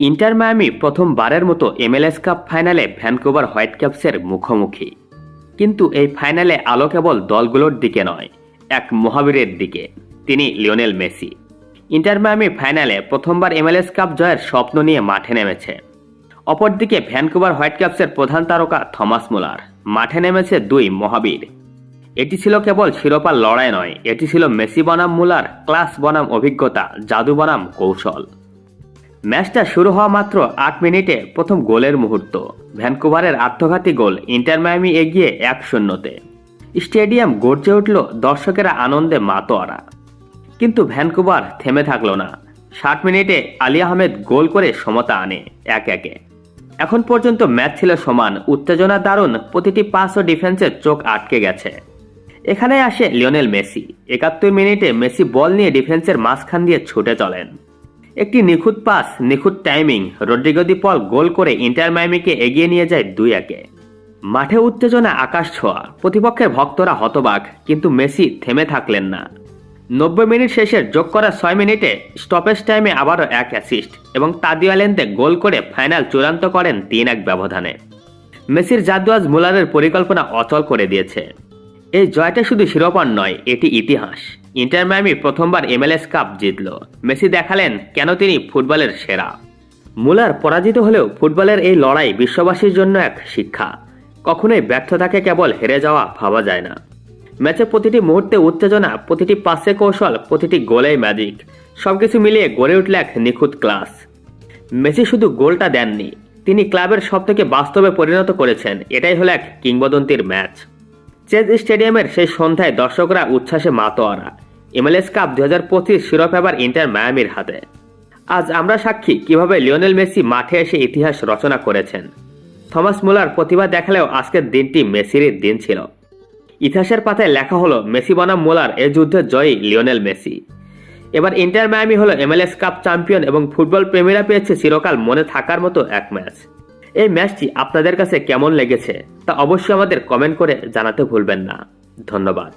Inter Miami প্রথমবারের মতো MLS cup ফাইনালে ভ্যানকুভার হোয়াইটক্যাপসের মুখোমুখি। কিন্তু এই ফাইনালে আলো কেবল দলগুলোর দিকে নয়, এক মহাবীরের দিকে। তিনি লিওনেল মেসি। ইন্টার মায়ামি ফাইনালে প্রথমবার এমএলএস কাপ জয়ের স্বপ্ন নিয়ে মাঠে নেমেছে। অপরদিকে ভ্যানকুভার হোয়াইটক্যাপসের প্রধান তারকা থমাস মুলার। মাঠে নেমেছে দুই মহাবীর। এটি ছিল কেবল শিরোপার লড়াই নয়, এটি ছিল মেসি বনাম মুলার ক্লাস বনাম অভিজ্ঞতা, জাদু বনাম কৌশল। ম্যাচটা শুরু হওয়া মাত্র ৮ মিনিটে প্রথম গোলের মুহূর্ত। ভ্যানকুভারের আত্মঘাতী গোল, ইন্টার মায়ামি এগিয়ে ১-০-তে। স্টেডিয়াম গর্জে উঠল, দর্শকেরা আনন্দে মাতোয়ারা। কিন্তু ভ্যানকুভার থেমে থাকল না। ৬০ মিনিটে আলী আহমেদ গোল করে সমতা আনে ১-১। এখন পর্যন্ত ম্যাচ ছিল সমান, উত্তেজনা দারুণ, প্রতিটি পাস ও ডিফেন্সের চোখ আটকে গেছে। এখানে আসে লিওনেল মেসি। ৭১ মিনিটে মেসি বল নিয়ে ডিফেন্সের মাঝখান দিয়ে ছুটে চলেন। একটি নিখুঁত পাস, নিখুঁত টাইমিং, রদ্রিগো দি পল গোল করে ইন্টার মায়ামিকে এগিয়ে নিয়ে যায় ২-১। মাঠে উত্তেজনা আকাশ ছোঁয়া, প্রতিপক্ষের ভক্তরা হতবাক, কিন্তু মেসি থেমে থাকলেন না। ৯০ মিনিট শেষের যোগ করা ৬ মিনিটে স্টপেজ টাইমে আবারও এক অ্যাসিস্ট এবং তাদিও অ্যালেনতে গোল করে ফাইনাল চূড়ান্ত করেন ৩-১ ব্যবধানে। মেসির জাদু আজ মুলারের পরিকল্পনা অচল করে দিয়েছে। এই জয়টা শুধু শিরোপার নয়, এটি ইতিহাস। ইন্টার মায়ামি প্রথমবার এমএলএস কাপ জিতল। মেসি দেখালেন কেন তিনি ফুটবলের সেরা। মুলার পরাজিত হলেও ফুটবলের এই লড়াই বিশ্ববাসীর জন্য এক শিক্ষা। কখনোই ব্যর্থতাকে কেবল হেরে যাওয়া ভাবা যায় না। ম্যাচে প্রতিটি মুহূর্তে উত্তেজনা, প্রতিটি পাসে কৌশল, প্রতিটি গোলেই ম্যাজিক, সবকিছু মিলিয়ে গড়ে উঠল এক নিখুঁত ক্লাস। মেসি শুধু গোলটা দেননি, তিনি ক্লাবের সবথেকে বাস্তবে পরিণত করেছেন। এটাই হলো এক কিংবদন্তির ম্যাচ। চেজ স্টেডিয়ামের সেই সন্ধ্যায় দর্শকরা উচ্ছ্বাসে মাতোয়ারা। এমএলএস কাপ ২০২৫ শিরোপা এবার ইন্টার মায়ামির হাতে। আজ আমরা সাক্ষী কিভাবে লিওনেল মেসি মাঠে এসে ইতিহাস রচনা করেছেন। থমাস মুলার প্রতিভা দেখালেও আজকের দিনটি মেসিরই দিন ছিল। ইতিহাসের পাতায় লেখা হলো মেসি বনাম মুলার, এ যুদ্ধের জয়ী লিওনেল মেসি। এবার ইন্টার মায়ামি হলো এমএলএস কাপ চ্যাম্পিয়ন এবং ফুটবল প্রেমীরা পেয়েছে চিরকাল মনে থাকার মতো এক ম্যাচ। এই ম্যাচটি আপনাদের কাছে কেমন লেগেছে তা অবশ্যই আমাদের কমেন্ট করে জানাতে ভুলবেন না। ধন্যবাদ।